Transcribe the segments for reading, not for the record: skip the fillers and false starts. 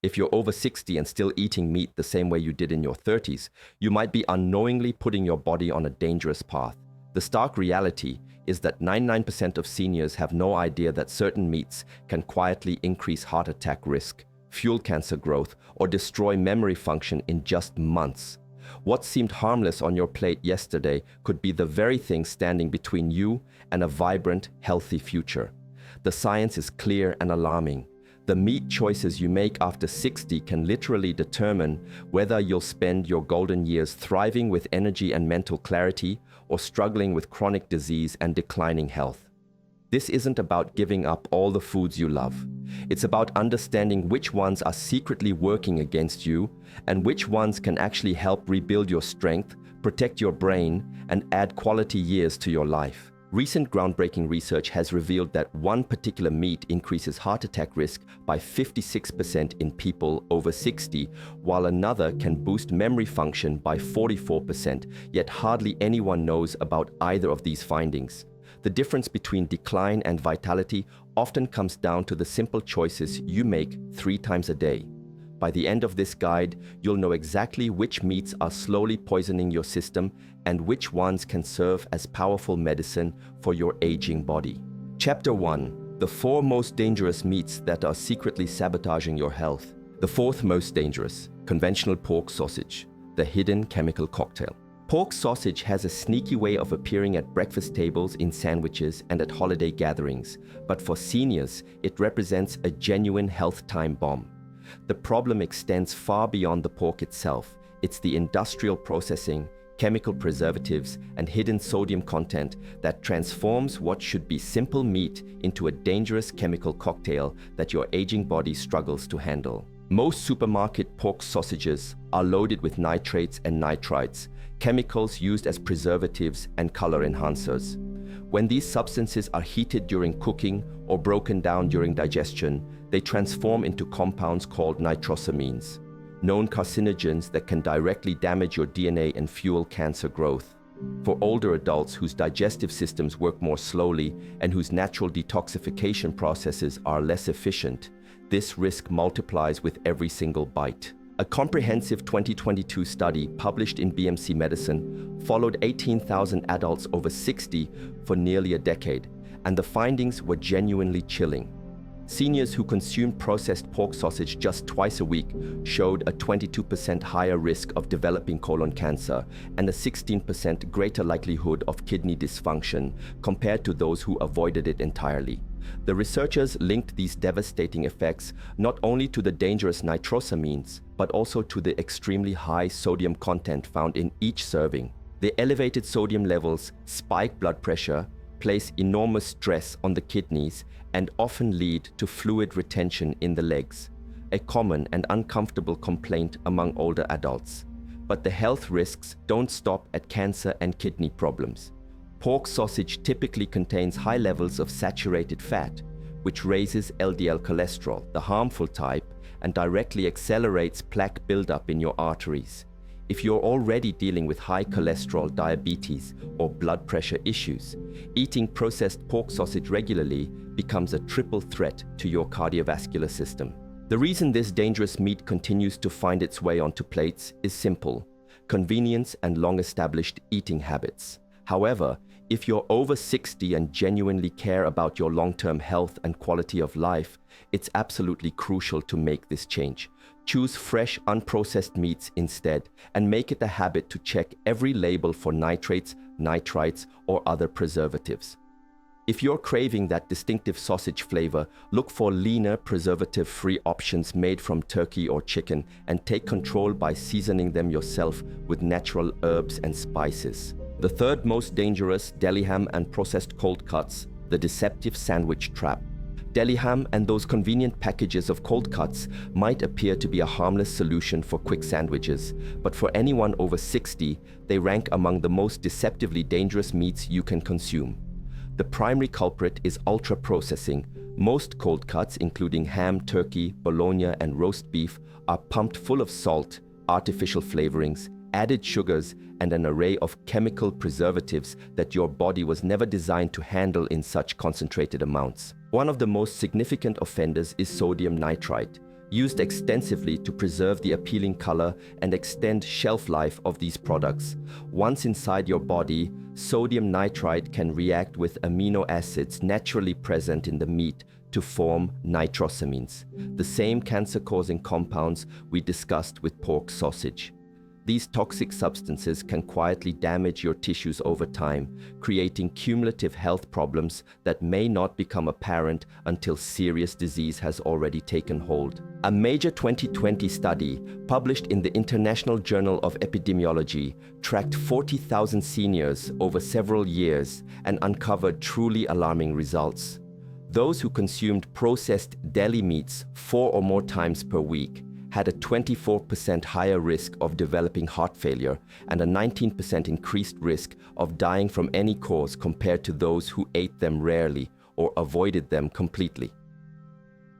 If you're over 60 and still eating meat the same way you did in your 30s, you might be unknowingly putting your body on a dangerous path. The stark reality is that 99% of seniors have no idea that certain meats can quietly increase heart attack risk, fuel cancer growth, or destroy memory function in just months. What seemed harmless on your plate yesterday could be the very thing standing between you and a vibrant, healthy future. The science is clear and alarming. The meat choices you make after 60 can literally determine whether you'll spend your golden years thriving with energy and mental clarity or struggling with chronic disease and declining health. This isn't about giving up all the foods you love. It's about understanding which ones are secretly working against you and which ones can actually help rebuild your strength, protect your brain, and add quality years to your life. Recent groundbreaking research has revealed that one particular meat increases heart attack risk by 56% in people over 60, while another can boost memory function by 44%, yet hardly anyone knows about either of these findings. The difference between decline and vitality often comes down to the simple choices you make 3 times a day. By the end of this guide, you'll know exactly which meats are slowly poisoning your system and which ones can serve as powerful medicine for your aging body. Chapter 1. The 4 most dangerous meats that are secretly sabotaging your health. The 4th most dangerous, conventional pork sausage, the hidden chemical cocktail. Pork sausage has a sneaky way of appearing at breakfast tables, in sandwiches, and at holiday gatherings, but for seniors, it represents a genuine health time bomb. The problem extends far beyond the pork itself. It's the industrial processing, chemical preservatives, and hidden sodium content that transforms what should be simple meat into a dangerous chemical cocktail that your aging body struggles to handle. Most supermarket pork sausages are loaded with nitrates and nitrites, chemicals used as preservatives and color enhancers. When these substances are heated during cooking or broken down during digestion, they transform into compounds called nitrosamines, known carcinogens that can directly damage your DNA and fuel cancer growth. For older adults whose digestive systems work more slowly and whose natural detoxification processes are less efficient, this risk multiplies with every single bite. A comprehensive 2022 study published in BMC Medicine followed 18,000 adults over 60 for nearly a decade, and the findings were genuinely chilling. Seniors who consumed processed pork sausage just twice a week showed a 22% higher risk of developing colon cancer and a 16% greater likelihood of kidney dysfunction compared to those who avoided it entirely. The researchers linked these devastating effects not only to the dangerous nitrosamines, but also to the extremely high sodium content found in each serving. The elevated sodium levels spike blood pressure, place enormous stress on the kidneys, and often lead to fluid retention in the legs, a common and uncomfortable complaint among older adults. But the health risks don't stop at cancer and kidney problems. Pork sausage typically contains high levels of saturated fat, which raises LDL cholesterol, the harmful type, and directly accelerates plaque buildup in your arteries. If you're already dealing with high cholesterol, diabetes, or blood pressure issues, eating processed pork sausage regularly becomes a triple threat to your cardiovascular system. The reason this dangerous meat continues to find its way onto plates is simple: convenience and long-established eating habits. However, if you're over 60 and genuinely care about your long-term health and quality of life, it's absolutely crucial to make this change. Choose fresh, unprocessed meats instead, and make it a habit to check every label for nitrates, nitrites, or other preservatives. If you're craving that distinctive sausage flavor, look for leaner, preservative-free options made from turkey or chicken, and take control by seasoning them yourself with natural herbs and spices. The 3rd most dangerous, deli ham and processed cold cuts, the deceptive sandwich trap. Deli ham and those convenient packages of cold cuts might appear to be a harmless solution for quick sandwiches, but for anyone over 60, they rank among the most deceptively dangerous meats you can consume. The primary culprit is ultra-processing. Most cold cuts, including ham, turkey, bologna, and roast beef, are pumped full of salt, artificial flavorings, added sugars, and an array of chemical preservatives that your body was never designed to handle in such concentrated amounts. One of the most significant offenders is sodium nitrite, used extensively to preserve the appealing color and extend shelf life of these products. Once inside your body, sodium nitrite can react with amino acids naturally present in the meat to form nitrosamines, the same cancer-causing compounds we discussed with pork sausage. These toxic substances can quietly damage your tissues over time, creating cumulative health problems that may not become apparent until serious disease has already taken hold. A major 2020 study published in the International Journal of Epidemiology tracked 40,000 seniors over several years and uncovered truly alarming results. Those who consumed processed deli meats 4 or more times per week had a 24% higher risk of developing heart failure and a 19% increased risk of dying from any cause compared to those who ate them rarely or avoided them completely.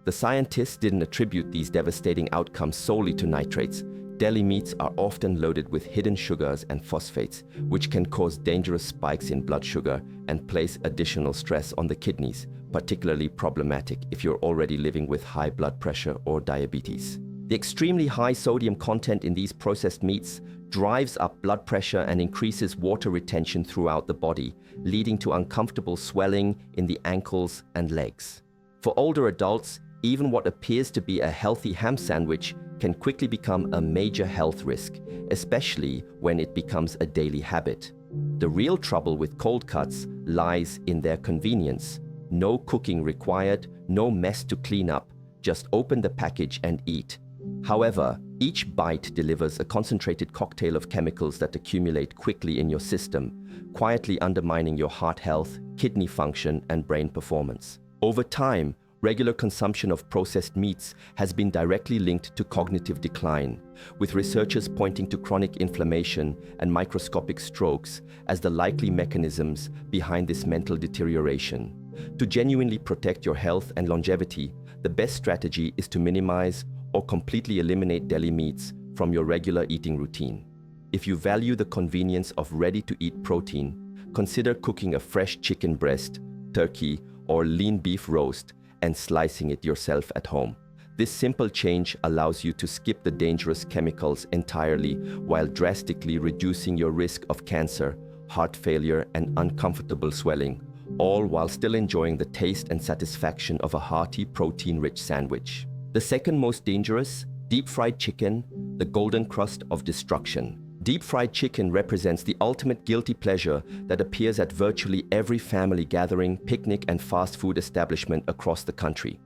The scientists didn't attribute these devastating outcomes solely to nitrates. Deli meats are often loaded with hidden sugars and phosphates, which can cause dangerous spikes in blood sugar and place additional stress on the kidneys, particularly problematic if you're already living with high blood pressure or diabetes. The extremely high sodium content in these processed meats drives up blood pressure and increases water retention throughout the body, leading to uncomfortable swelling in the ankles and legs. For older adults, even what appears to be a healthy ham sandwich can quickly become a major health risk, especially when it becomes a daily habit. The real trouble with cold cuts lies in their convenience. No cooking required, no mess to clean up, just open the package and eat. However, each bite delivers a concentrated cocktail of chemicals that accumulate quickly in your system, quietly undermining your heart health, kidney function, and brain performance. Over time, regular consumption of processed meats has been directly linked to cognitive decline, with researchers pointing to chronic inflammation and microscopic strokes as the likely mechanisms behind this mental deterioration. To genuinely protect your health and longevity, the best strategy is to minimize or completely eliminate deli meats from your regular eating routine. If you value the convenience of ready-to-eat protein, consider cooking a fresh chicken breast, turkey, or lean beef roast and slicing it yourself at home. This simple change allows you to skip the dangerous chemicals entirely while drastically reducing your risk of cancer, heart failure, and uncomfortable swelling, all while still enjoying the taste and satisfaction of a hearty, protein-rich sandwich. The second most dangerous, deep-fried chicken, the golden crust of destruction. Deep-fried chicken represents the ultimate guilty pleasure that appears at virtually every family gathering, picnic, and fast food establishment across the country.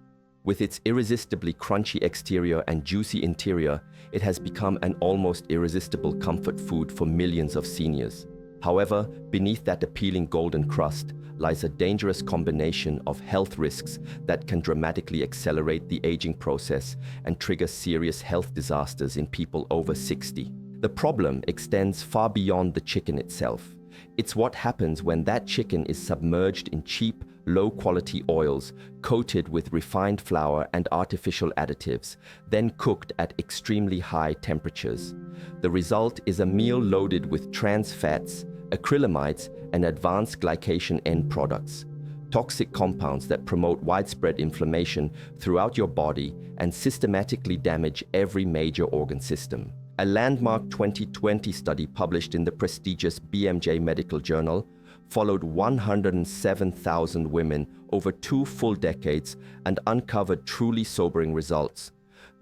With its irresistibly crunchy exterior and juicy interior, it has become an almost irresistible comfort food for millions of seniors. However, beneath that appealing golden crust lies a dangerous combination of health risks that can dramatically accelerate the aging process and trigger serious health disasters in people over 60. The problem extends far beyond the chicken itself. It's what happens when that chicken is submerged in cheap, low-quality oils, coated with refined flour and artificial additives, then cooked at extremely high temperatures. The result is a meal loaded with trans fats, acrylamides, and advanced glycation end products, toxic compounds that promote widespread inflammation throughout your body and systematically damage every major organ system. A landmark 2020 study published in the prestigious BMJ Medical Journal followed 107,000 women over 2 full decades and uncovered truly sobering results.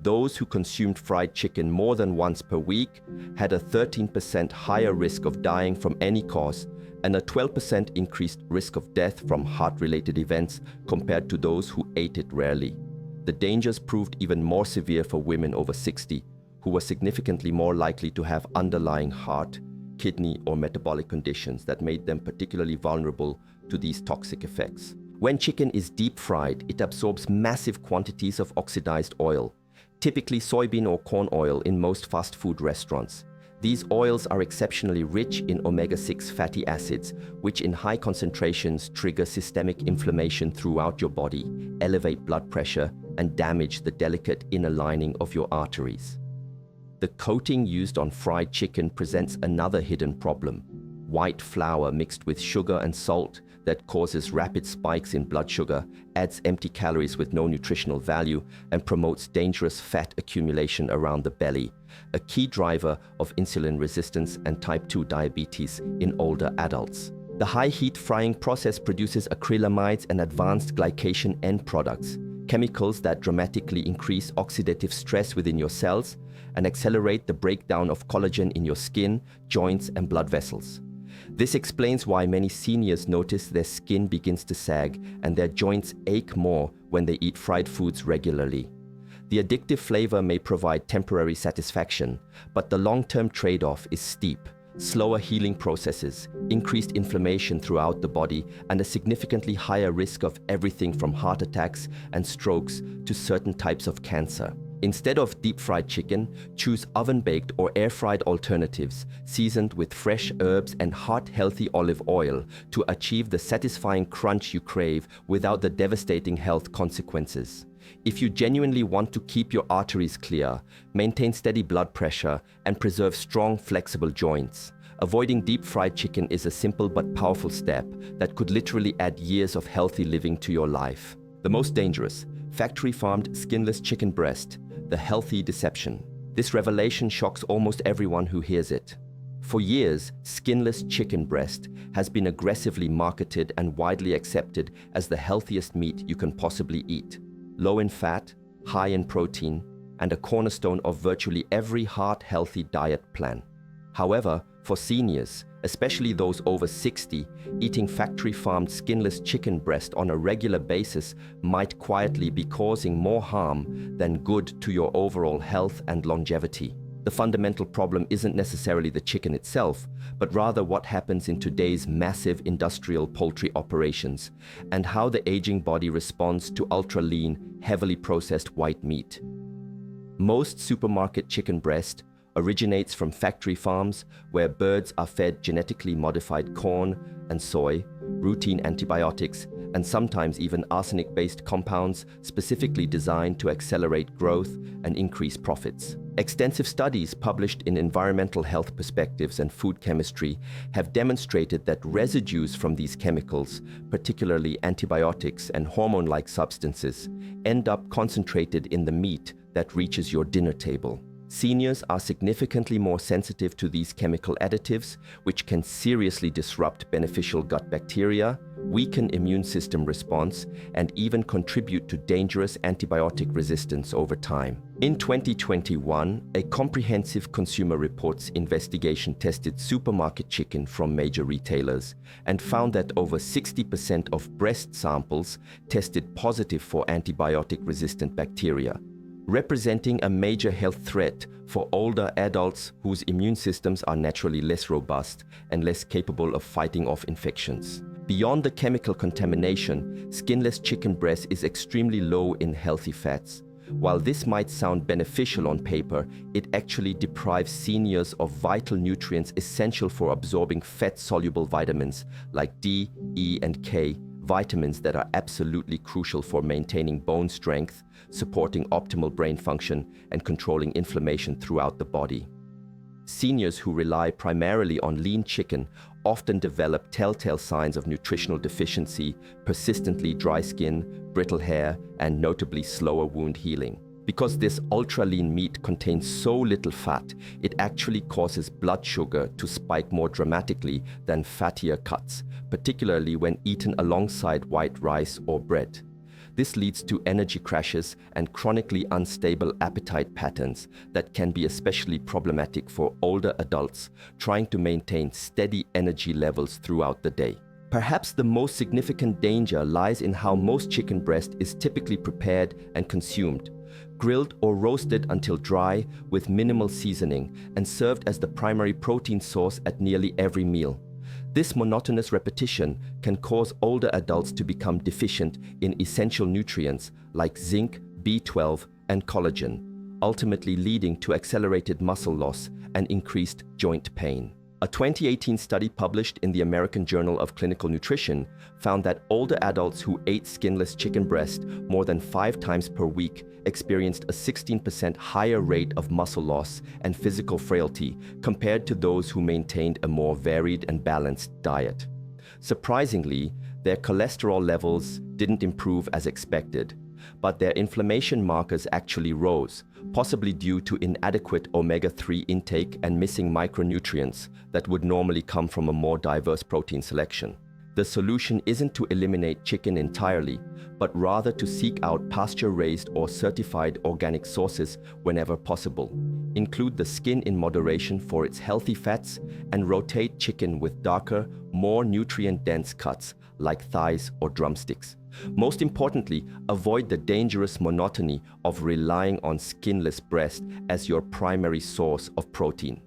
Those who consumed fried chicken more than once per week had a 13% higher risk of dying from any cause and a 12% increased risk of death from heart-related events compared to those who ate it rarely. The dangers proved even more severe for women over 60, who were significantly more likely to have underlying heart, kidney, or metabolic conditions that made them particularly vulnerable to these toxic effects. When chicken is deep-fried, it absorbs massive quantities of oxidized oil, typically soybean or corn oil in most fast food restaurants. These oils are exceptionally rich in omega-6 fatty acids, which in high concentrations trigger systemic inflammation throughout your body, elevate blood pressure, and damage the delicate inner lining of your arteries. The coating used on fried chicken presents another hidden problem: white flour mixed with sugar and salt that causes rapid spikes in blood sugar, adds empty calories with no nutritional value, and promotes dangerous fat accumulation around the belly, a key driver of insulin resistance and type 2 diabetes in older adults. The high-heat frying process produces acrylamides and advanced glycation end products, chemicals that dramatically increase oxidative stress within your cells and accelerate the breakdown of collagen in your skin, joints, and blood vessels. This explains why many seniors notice their skin begins to sag and their joints ache more when they eat fried foods regularly. The addictive flavor may provide temporary satisfaction, but the long-term trade-off is steep. Slower healing processes, increased inflammation throughout the body, and a significantly higher risk of everything from heart attacks and strokes to certain types of cancer. Instead of deep-fried chicken, choose oven-baked or air-fried alternatives seasoned with fresh herbs and heart-healthy olive oil to achieve the satisfying crunch you crave without the devastating health consequences. If you genuinely want to keep your arteries clear, maintain steady blood pressure, and preserve strong, flexible joints, avoiding deep-fried chicken is a simple but powerful step that could literally add years of healthy living to your life. The most dangerous, factory-farmed skinless chicken breast, the healthy deception. This revelation shocks almost everyone who hears it. For years, skinless chicken breast has been aggressively marketed and widely accepted as the healthiest meat you can possibly eat. Low in fat, high in protein, and a cornerstone of virtually every heart-healthy diet plan. However, for seniors, especially those over 60, eating factory-farmed skinless chicken breast on a regular basis might quietly be causing more harm than good to your overall health and longevity. The fundamental problem isn't necessarily the chicken itself, but rather what happens in today's massive industrial poultry operations and how the aging body responds to ultra-lean, heavily processed white meat. Most supermarket chicken breast originates from factory farms where birds are fed genetically modified corn and soy, routine antibiotics, and sometimes even arsenic-based compounds specifically designed to accelerate growth and increase profits. Extensive studies published in Environmental Health Perspectives and Food Chemistry have demonstrated that residues from these chemicals, particularly antibiotics and hormone-like substances, end up concentrated in the meat that reaches your dinner table. Seniors are significantly more sensitive to these chemical additives, which can seriously disrupt beneficial gut bacteria, weaken immune system response, and even contribute to dangerous antibiotic resistance over time. In 2021, a comprehensive Consumer Reports investigation tested supermarket chicken from major retailers and found that over 60% of breast samples tested positive for antibiotic-resistant bacteria, representing a major health threat for older adults whose immune systems are naturally less robust and less capable of fighting off infections. Beyond the chemical contamination, skinless chicken breast is extremely low in healthy fats. While this might sound beneficial on paper, it actually deprives seniors of vital nutrients essential for absorbing fat-soluble vitamins like D, E, and K, vitamins that are absolutely crucial for maintaining bone strength, supporting optimal brain function, and controlling inflammation throughout the body. Seniors who rely primarily on lean chicken often develop telltale signs of nutritional deficiency, persistently dry skin, brittle hair, and notably slower wound healing. Because this ultra-lean meat contains so little fat, it actually causes blood sugar to spike more dramatically than fattier cuts, particularly when eaten alongside white rice or bread. This leads to energy crashes and chronically unstable appetite patterns that can be especially problematic for older adults trying to maintain steady energy levels throughout the day. Perhaps the most significant danger lies in how most chicken breast is typically prepared and consumed. Grilled or roasted until dry with minimal seasoning and served as the primary protein source at nearly every meal. This monotonous repetition can cause older adults to become deficient in essential nutrients like zinc, B12, and collagen, ultimately leading to accelerated muscle loss and increased joint pain. A 2018 study published in the American Journal of Clinical Nutrition found that older adults who ate skinless chicken breast more than 5 times per week experienced a 16% higher rate of muscle loss and physical frailty compared to those who maintained a more varied and balanced diet. Surprisingly, Their cholesterol levels didn't improve as expected, but their inflammation markers actually rose, possibly due to inadequate omega-3 intake and missing micronutrients that would normally come from a more diverse protein selection. The solution isn't to eliminate chicken entirely, but rather to seek out pasture-raised or certified organic sources whenever possible. Include the skin in moderation for its healthy fats, and rotate chicken with darker, more nutrient-dense cuts like thighs or drumsticks. Most importantly, avoid the dangerous monotony of relying on skinless breast as your primary source of protein.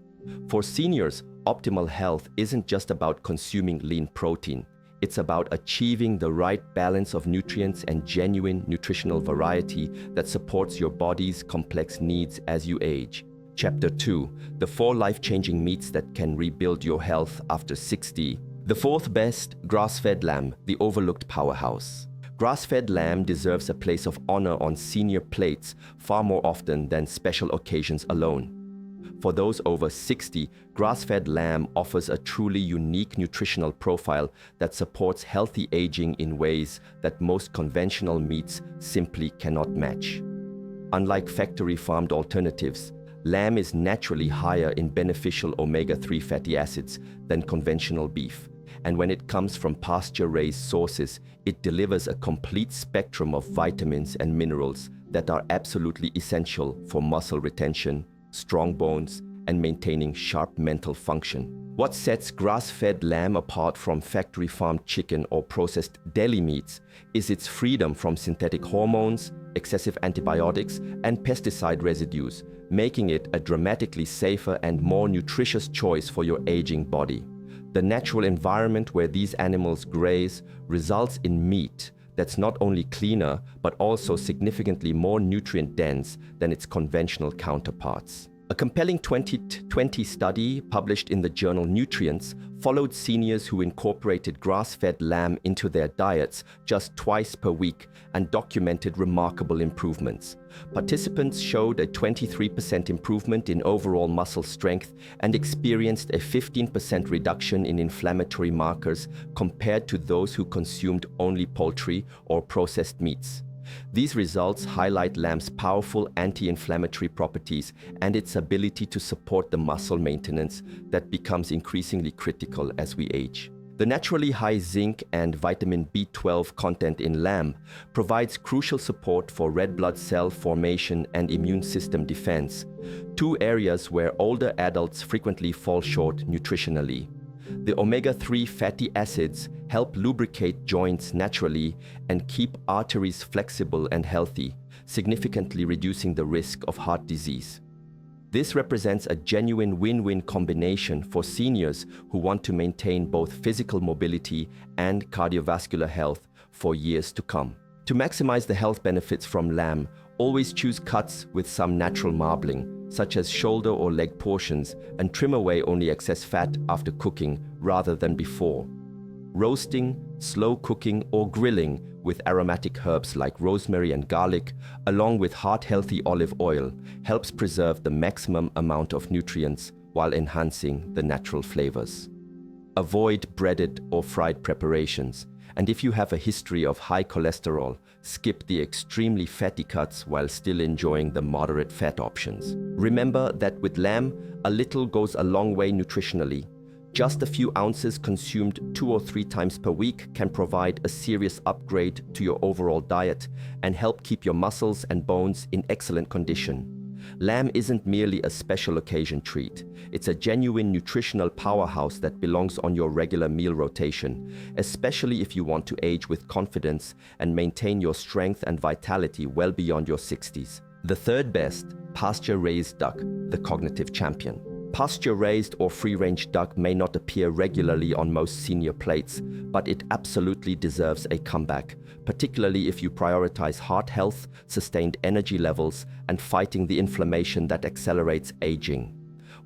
For seniors, optimal health isn't just about consuming lean protein. It's about achieving the right balance of nutrients and genuine nutritional variety that supports your body's complex needs as you age. Chapter 2: The 4 life-changing meats that can rebuild your health after 60. The 4th best, grass-fed lamb, the overlooked powerhouse. Grass-fed lamb deserves a place of honor on senior plates far more often than special occasions alone. For those over 60, grass-fed lamb offers a truly unique nutritional profile that supports healthy aging in ways that most conventional meats simply cannot match. Unlike factory-farmed alternatives, lamb is naturally higher in beneficial omega-3 fatty acids than conventional beef. And when it comes from pasture-raised sources, it delivers a complete spectrum of vitamins and minerals that are absolutely essential for muscle retention, strong bones, and maintaining sharp mental function. What sets grass-fed lamb apart from factory-farmed chicken or processed deli meats is its freedom from synthetic hormones, excessive antibiotics, and pesticide residues, making it a dramatically safer and more nutritious choice for your aging body. The natural environment where these animals graze results in meat that's not only cleaner, but also significantly more nutrient-dense than its conventional counterparts. A compelling 2020 study published in the journal Nutrients followed seniors who incorporated grass-fed lamb into their diets just twice per week and documented remarkable improvements. Participants showed a 23% improvement in overall muscle strength and experienced a 15% reduction in inflammatory markers compared to those who consumed only poultry or processed meats. These results highlight lamb's powerful anti-inflammatory properties and its ability to support the muscle maintenance that becomes increasingly critical as we age. The naturally high zinc and vitamin B12 content in lamb provides crucial support for red blood cell formation and immune system defense, 2 areas where older adults frequently fall short nutritionally. The omega-3 fatty acids help lubricate joints naturally and keep arteries flexible and healthy, significantly reducing the risk of heart disease. This represents a genuine win-win combination for seniors who want to maintain both physical mobility and cardiovascular health for years to come. To maximize the health benefits from lamb, always choose cuts with some natural marbling, such as shoulder or leg portions, and trim away only excess fat after cooking rather than before. Roasting, slow cooking, or grilling with aromatic herbs like rosemary and garlic, along with heart-healthy olive oil, helps preserve the maximum amount of nutrients while enhancing the natural flavors. Avoid breaded or fried preparations, and if you have a history of high cholesterol, skip the extremely fatty cuts while still enjoying the moderate fat options. Remember that with lamb, a little goes a long way nutritionally. Just a few ounces consumed 2 or 3 times per week can provide a serious upgrade to your overall diet and help keep your muscles and bones in excellent condition. Lamb isn't merely a special occasion treat. It's a genuine nutritional powerhouse that belongs on your regular meal rotation, especially if you want to age with confidence and maintain your strength and vitality well beyond your 60s. The 3rd best, pasture-raised duck, the cognitive champion. Pasture-raised or free-range duck may not appear regularly on most senior plates, but it absolutely deserves a comeback, particularly if you prioritize heart health, sustained energy levels, and fighting the inflammation that accelerates aging.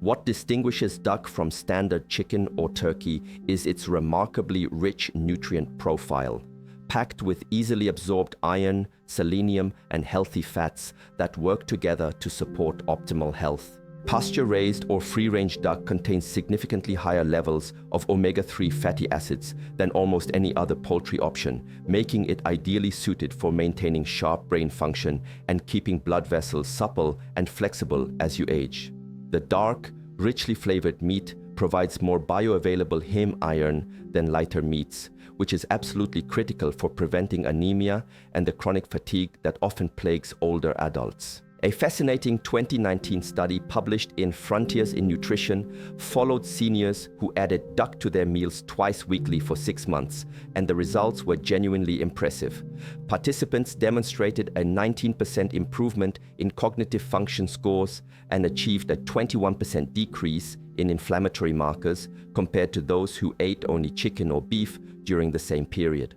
What distinguishes duck from standard chicken or turkey is its remarkably rich nutrient profile, packed with easily absorbed iron, selenium, and healthy fats that work together to support optimal health. Pasture-raised or free-range duck contains significantly higher levels of omega-3 fatty acids than almost any other poultry option, making it ideally suited for maintaining sharp brain function and keeping blood vessels supple and flexible as you age. The dark, richly flavored meat provides more bioavailable heme iron than lighter meats, which is absolutely critical for preventing anemia and the chronic fatigue that often plagues older adults. A fascinating 2019 study published in Frontiers in Nutrition followed seniors who added duck to their meals twice weekly for 6 months, and the results were genuinely impressive. Participants demonstrated a 19% improvement in cognitive function scores and achieved a 21% decrease in inflammatory markers compared to those who ate only chicken or beef during the same period.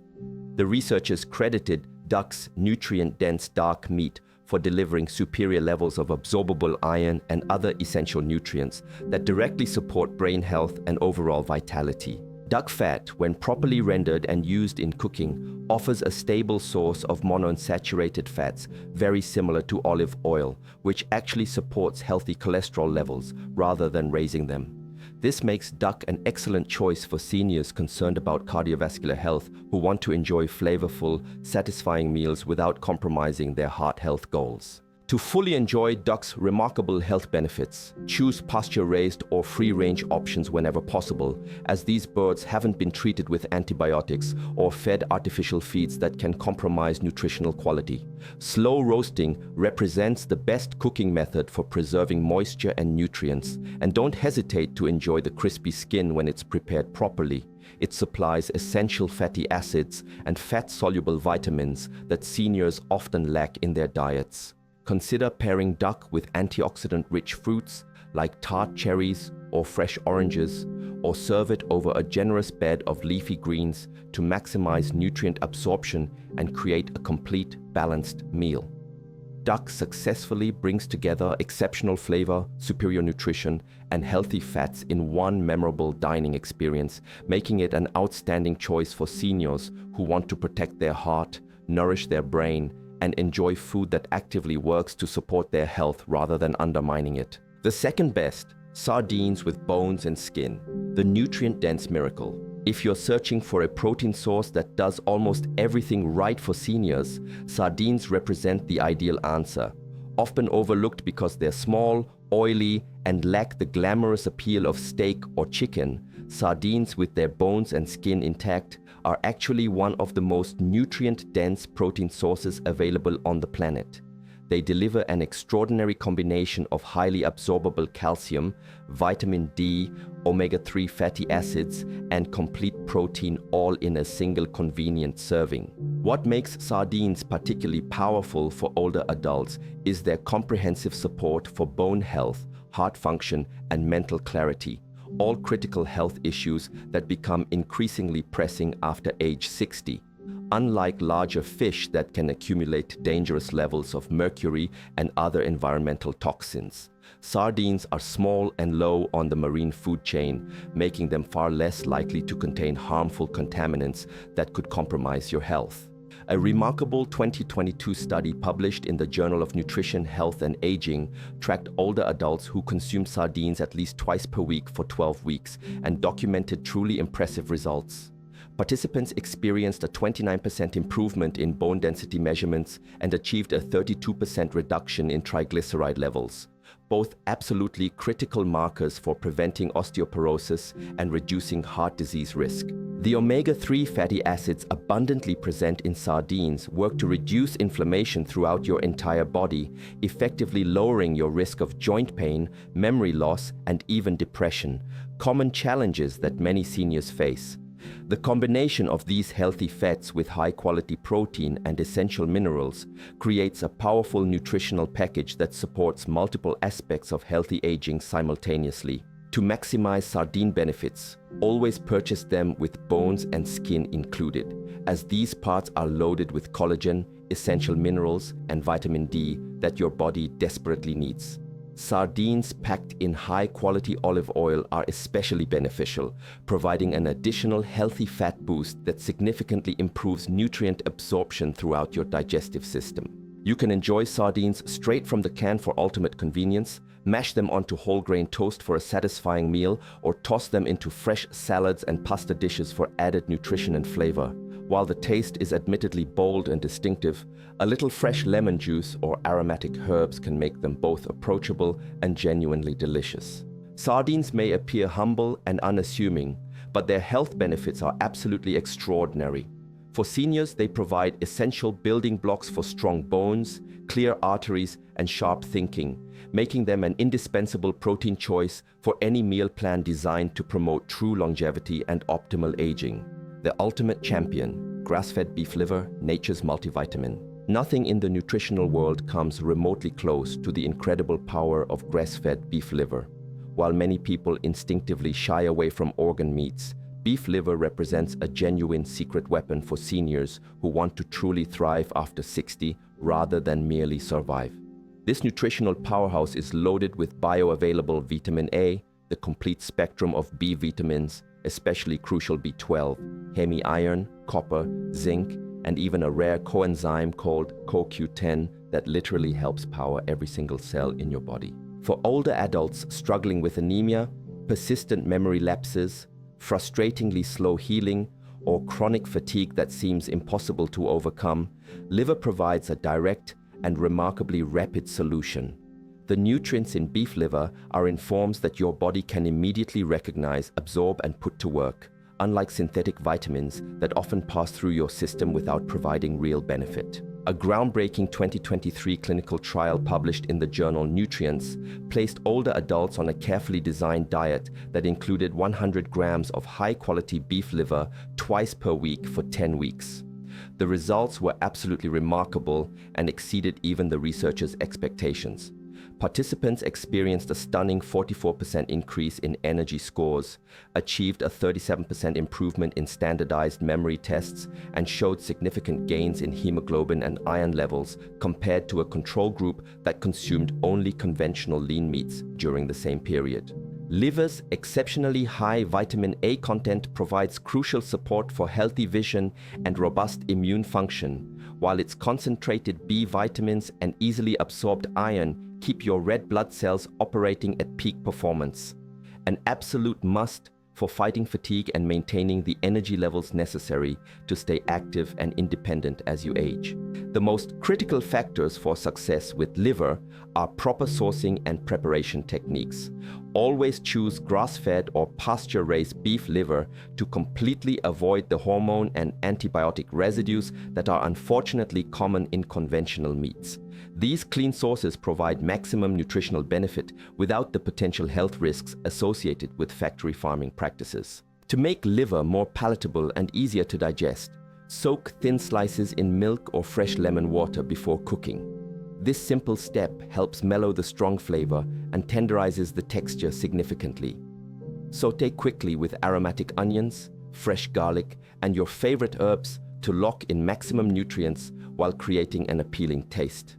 The researchers credited duck's nutrient-dense dark meat for delivering superior levels of absorbable iron and other essential nutrients that directly support brain health and overall vitality. Duck fat, when properly rendered and used in cooking, offers a stable source of monounsaturated fats very similar to olive oil, which actually supports healthy cholesterol levels rather than raising them. This makes duck an excellent choice for seniors concerned about cardiovascular health who want to enjoy flavorful, satisfying meals without compromising their heart health goals. To fully enjoy duck's remarkable health benefits, choose pasture-raised or free-range options whenever possible, as these birds haven't been treated with antibiotics or fed artificial feeds that can compromise nutritional quality. Slow roasting represents the best cooking method for preserving moisture and nutrients, and don't hesitate to enjoy the crispy skin when it's prepared properly. It supplies essential fatty acids and fat-soluble vitamins that seniors often lack in their diets. Consider pairing duck with antioxidant-rich fruits like tart cherries or fresh oranges, or serve it over a generous bed of leafy greens to maximize nutrient absorption and create a complete, balanced meal. Duck successfully brings together exceptional flavor, superior nutrition, and healthy fats in one memorable dining experience, making it an outstanding choice for seniors who want to protect their heart, nourish their brain, and enjoy food that actively works to support their health rather than undermining it. The second best, sardines with bones and skin, the nutrient-dense miracle. If you're searching for a protein source that does almost everything right for seniors, sardines represent the ideal answer. Often overlooked because they're small, oily, and lack the glamorous appeal of steak or chicken, sardines with their bones and skin intact are actually one of the most nutrient-dense protein sources available on the planet. They deliver an extraordinary combination of highly absorbable calcium, vitamin D, omega-3 fatty acids, and complete protein all in a single convenient serving. What makes sardines particularly powerful for older adults is their comprehensive support for bone health, heart function, and mental clarity, all critical health issues that become increasingly pressing after age 60. Unlike larger fish that can accumulate dangerous levels of mercury and other environmental toxins, sardines are small and low on the marine food chain, making them far less likely to contain harmful contaminants that could compromise your health. A remarkable 2022 study published in the Journal of Nutrition, Health and Aging tracked older adults who consumed sardines at least twice per week for 12 weeks and documented truly impressive results. Participants experienced a 29% improvement in bone density measurements and achieved a 32% reduction in triglyceride levels, both absolutely critical markers for preventing osteoporosis and reducing heart disease risk. The omega-3 fatty acids abundantly present in sardines work to reduce inflammation throughout your entire body, effectively lowering your risk of joint pain, memory loss, and even depression, common challenges that many seniors face. The combination of these healthy fats with high-quality protein and essential minerals creates a powerful nutritional package that supports multiple aspects of healthy aging simultaneously. To maximize sardine benefits, always purchase them with bones and skin included, as these parts are loaded with collagen, essential minerals, and vitamin D that your body desperately needs. Sardines packed in high-quality olive oil are especially beneficial, providing an additional healthy fat boost that significantly improves nutrient absorption throughout your digestive system. You can enjoy sardines straight from the can for ultimate convenience, Mash them onto whole grain toast for a satisfying meal, or toss them into fresh salads and pasta dishes for added nutrition and flavor. While the taste is admittedly bold and distinctive, a little fresh lemon juice or aromatic herbs can make them both approachable and genuinely delicious. Sardines may appear humble and unassuming, but their health benefits are absolutely extraordinary. For seniors, they provide essential building blocks for strong bones, clear arteries, and sharp thinking, making them an indispensable protein choice for any meal plan designed to promote true longevity and optimal aging. The ultimate champion, grass-fed beef liver, nature's multivitamin. Nothing in the nutritional world comes remotely close to the incredible power of grass-fed beef liver. While many people instinctively shy away from organ meats, beef liver represents a genuine secret weapon for seniors who want to truly thrive after 60 rather than merely survive. This nutritional powerhouse is loaded with bioavailable vitamin A, the complete spectrum of B vitamins, especially crucial B12, hemi iron, copper, zinc, and even a rare coenzyme called CoQ10 that literally helps power every single cell in your body. For older adults struggling with anemia, persistent memory lapses, frustratingly slow healing, or chronic fatigue that seems impossible to overcome, liver provides a direct and remarkably rapid solution. The nutrients in beef liver are in forms that your body can immediately recognize, absorb, and put to work, unlike synthetic vitamins that often pass through your system without providing real benefit. A groundbreaking 2023 clinical trial published in the journal Nutrients placed older adults on a carefully designed diet that included 100 grams of high-quality beef liver twice per week for 10 weeks. The results were absolutely remarkable and exceeded even the researchers' expectations. Participants experienced a stunning 44% increase in energy scores, achieved a 37% improvement in standardized memory tests, and showed significant gains in hemoglobin and iron levels compared to a control group that consumed only conventional lean meats during the same period. Liver's exceptionally high vitamin A content provides crucial support for healthy vision and robust immune function, while its concentrated B vitamins and easily absorbed iron keep your red blood cells operating at peak performance. An absolute must for fighting fatigue and maintaining the energy levels necessary to stay active and independent as you age. The most critical factors for success with liver are proper sourcing and preparation techniques. Always choose grass-fed or pasture-raised beef liver to completely avoid the hormone and antibiotic residues that are unfortunately common in conventional meats. These clean sources provide maximum nutritional benefit without the potential health risks associated with factory farming practices. To make liver more palatable and easier to digest, soak thin slices in milk or fresh lemon water before cooking. This simple step helps mellow the strong flavor and tenderizes the texture significantly. Sauté quickly with aromatic onions, fresh garlic, and your favorite herbs to lock in maximum nutrients while creating an appealing taste.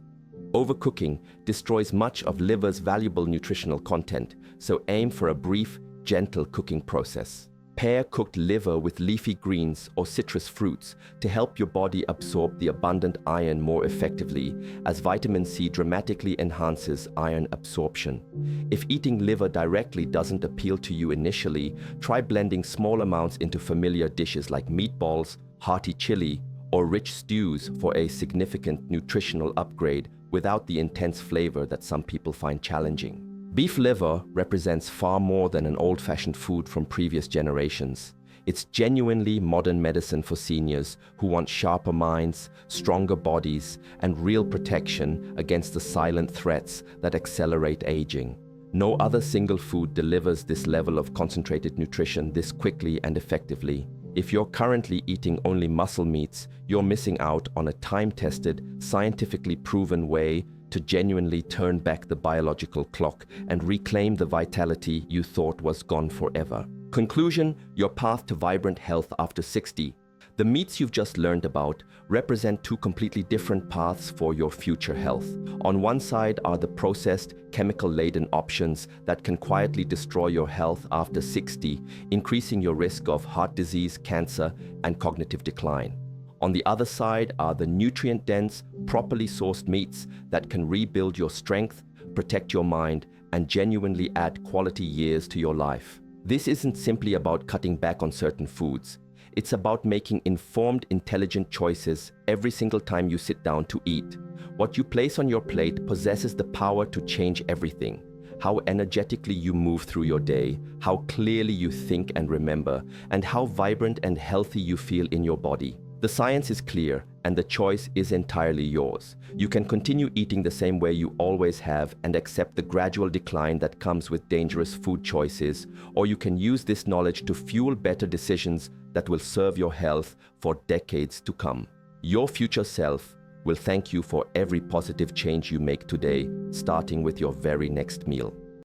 Overcooking destroys much of liver's valuable nutritional content, so aim for a brief, gentle cooking process. Pair cooked liver with leafy greens or citrus fruits to help your body absorb the abundant iron more effectively, as vitamin C dramatically enhances iron absorption. If eating liver directly doesn't appeal to you initially, try blending small amounts into familiar dishes like meatballs, hearty chili, or rich stews for a significant nutritional upgrade without the intense flavor that some people find challenging. Beef liver represents far more than an old-fashioned food from previous generations. It's genuinely modern medicine for seniors who want sharper minds, stronger bodies, and real protection against the silent threats that accelerate aging. No other single food delivers this level of concentrated nutrition this quickly and effectively. If you're currently eating only muscle meats, you're missing out on a time-tested, scientifically proven way to genuinely turn back the biological clock and reclaim the vitality you thought was gone forever. Conclusion: your path to vibrant health after 60. The meats you've just learned about represent two completely different paths for your future health. On one side are the processed, chemical-laden options that can quietly destroy your health after 60, increasing your risk of heart disease, cancer, and cognitive decline. On the other side are the nutrient-dense, properly sourced meats that can rebuild your strength, protect your mind, and genuinely add quality years to your life. This isn't simply about cutting back on certain foods. It's about making informed, intelligent choices every single time you sit down to eat. What you place on your plate possesses the power to change everything. How energetically you move through your day, how clearly you think and remember, and how vibrant and healthy you feel in your body. The science is clear, and the choice is entirely yours. You can continue eating the same way you always have and accept the gradual decline that comes with dangerous food choices, or you can use this knowledge to fuel better decisions that will serve your health for decades to come. Your future self will thank you for every positive change you make today, starting with your very next meal.